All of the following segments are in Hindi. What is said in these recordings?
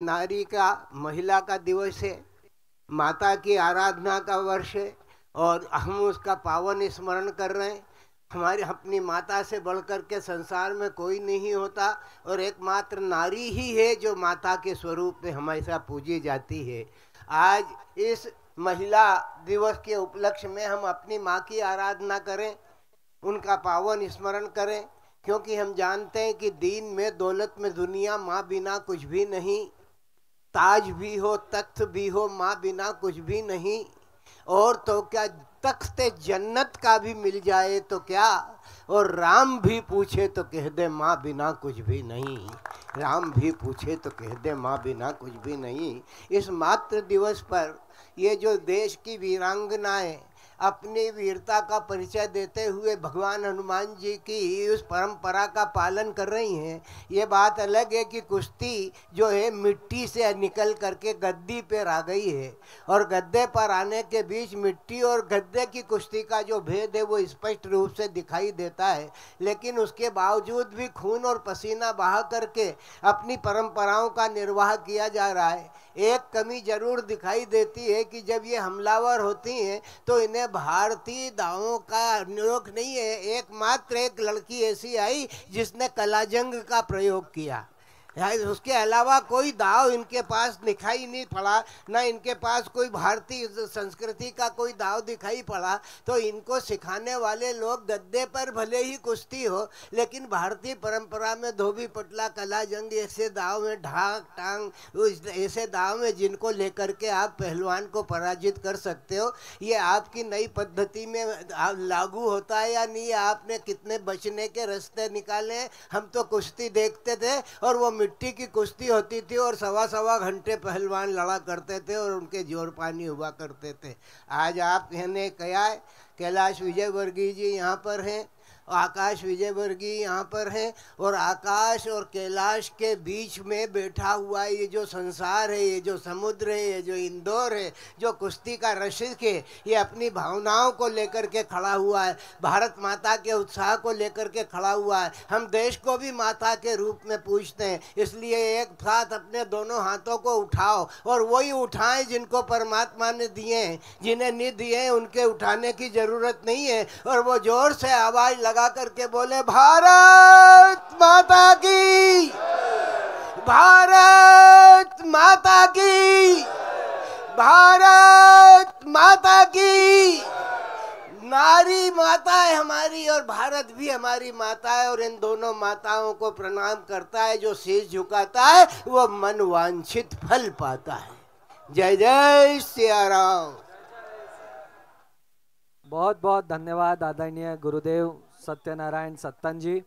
नारी का, महिला का दिवस है, माता की आराधना का वर्ष है और हम उसका पावन स्मरण कर रहे हैं। हमारी अपनी माता से बढ़कर के संसार में कोई नहीं होता और एकमात्र नारी ही है जो माता के स्वरूप में हमेशा पूजी जाती है। आज इस महिला दिवस के उपलक्ष्य में हम अपनी माँ की आराधना करें, उनका पावन स्मरण करें, क्योंकि हम जानते हैं कि दीन में, दौलत में दुनिया माँ बिना कुछ भी नहीं। ताज भी हो, तख्त भी हो, माँ बिना कुछ भी नहीं। और तो क्या, तख्त जन्नत का भी मिल जाए तो क्या, और राम भी पूछे तो कह दे माँ बिना कुछ भी नहीं। राम भी पूछे तो कह दे माँ बिना कुछ भी नहीं। इस मातृ दिवस पर ये जो देश की वीरांगनाएं अपनी वीरता का परिचय देते हुए भगवान हनुमान जी की उस परंपरा का पालन कर रही हैं। ये बात अलग है कि कुश्ती जो है मिट्टी से निकल करके गद्दी पर आ गई है और गद्दे पर आने के बीच मिट्टी और गद्दे की कुश्ती का जो भेद है वो स्पष्ट रूप से दिखाई देता है। लेकिन उसके बावजूद भी खून और पसीना बहा करके अपनी परंपराओं का निर्वाह किया जा रहा है। एक कमी जरूर दिखाई देती है कि जब ये हमलावर होती हैं तो इन्हें भारतीय दावों का अनुरोध नहीं है। एकमात्र एक लड़की ऐसी आई जिसने कलाजंग का प्रयोग किया, उसके अलावा कोई दाव इनके पास दिखाई नहीं पड़ा, ना इनके पास कोई भारतीय संस्कृति का कोई दाव दिखाई पड़ा। तो इनको सिखाने वाले लोग गद्दे पर भले ही कुश्ती हो, लेकिन भारतीय परंपरा में धोबी पटला, कला जंग, ऐसे दाव में, ढाक टांग, ऐसे दाव में जिनको लेकर के आप पहलवान को पराजित कर सकते हो, ये आपकी नई पद्धति में लागू होता है या नहीं? आपने कितने बचने के रास्ते निकाले? हम तो कुश्ती देखते थे और वो मिट्टी की कुश्ती होती थी और सवा घंटे पहलवान लड़ा करते थे और उनके जोर पानी हुआ करते थे। आज आप ने कहा है, कैलाश विजयवर्गीय जी यहाँ पर हैं, आकाश विजयवर्गीय यहाँ पर हैं, और आकाश और कैलाश के बीच में बैठा हुआ ये जो संसार है, ये जो समुद्र है, ये जो इंदौर है, जो कुश्ती का रसिक है, ये अपनी भावनाओं को लेकर के खड़ा हुआ है, भारत माता के उत्साह को लेकर के खड़ा हुआ है। हम देश को भी माता के रूप में पूजते हैं, इसलिए एक साथ अपने दोनों हाथों को उठाओ और वही उठाएं जिनको परमात्मा ने दिए हैं। जिन्हें नहीं दिए हैं उनके उठाने की जरूरत नहीं है। और वो जोर से आवाज लगा करके बोले, भारत माता की, भारत माता की, भारत माता की। नारी माता है हमारी और भारत भी हमारी माता है, और इन दोनों माताओं को प्रणाम करता है। जो शीश झुकाता है वो मनवांछित फल पाता है। जय जय सिया राम। बहुत बहुत धन्यवाद आदरणीय गुरुदेव सत्यनारायण सत्तन जी।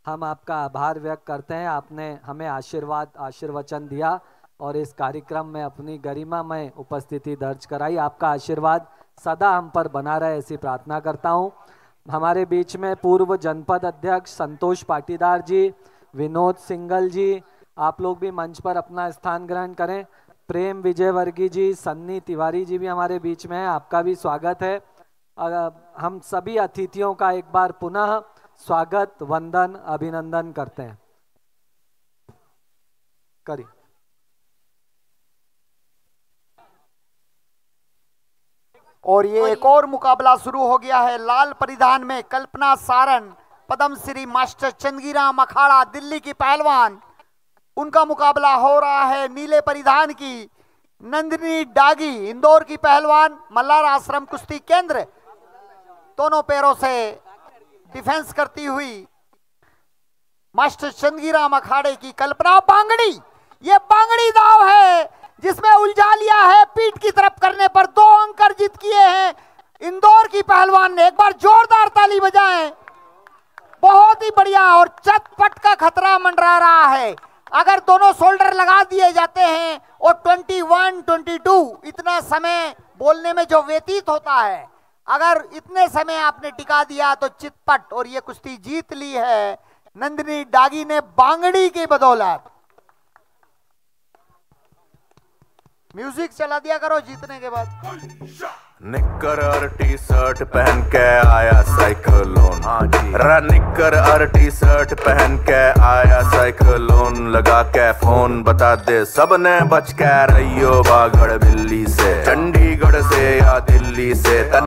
हम आपका आभार व्यक्त करते हैं, आपने हमें आशीर्वचन दिया और इस कार्यक्रम में अपनी गरिमामय उपस्थिति दर्ज कराई। आपका आशीर्वाद सदा हम पर बना रहे, ऐसी प्रार्थना करता हूं। हमारे बीच में पूर्व जनपद अध्यक्ष संतोष पाटीदार जी, विनोद सिंगल जी, आप लोग भी मंच पर अपना स्थान ग्रहण करें। प्रेम विजयवर्गीय जी, सन्नी तिवारी जी भी हमारे बीच में है, आपका भी स्वागत है। हम सभी अतिथियों का एक बार पुनः स्वागत, वंदन, अभिनंदन करते हैं। करिए। और ये एक और मुकाबला शुरू हो गया है। लाल परिधान में कल्पना सारण, पद्मश्री मास्टर चंदगीराम अखाड़ा दिल्ली की पहलवान, उनका मुकाबला हो रहा है नीले परिधान की नंदिनी डागी, इंदौर की पहलवान, मल्हार आश्रम कुश्ती केंद्र। दोनों पैरों से डिफेंस करती हुई मास्टर चंदगीराम अखाड़े की कल्पना बांगड़ी। ये बांगड़ी दाव है जिसमें उलझा लिया है, पीठ की तरफ करने पर 2 अंक अर्जित किए हैं इंदौर की पहलवान ने। एक बार जोरदार ताली बजाएं। बहुत ही बढ़िया, और चटपट का खतरा मंडरा रहा है। अगर दोनों शोल्डर लगा दिए जाते हैं और 21, 22 इतना समय बोलने में जो व्यतीत होता है, अगर इतने समय आपने टिका दिया तो चितपट, और ये कुश्ती जीत ली है नंदिनी डागी ने बांगड़ी की बदौलत। म्यूजिक चला दिया करो जीतने के बाद। निक्कर और टी शर्ट पहन के आया साइक्लोन। हाँ जी। निक्कर और टी शर्ट पहन के आया साइक्लोन, लगा के फोन बता दे सबने बच के रहियो बागड़ बिल्ली से, चंडीगढ़ से या दिल्ली से।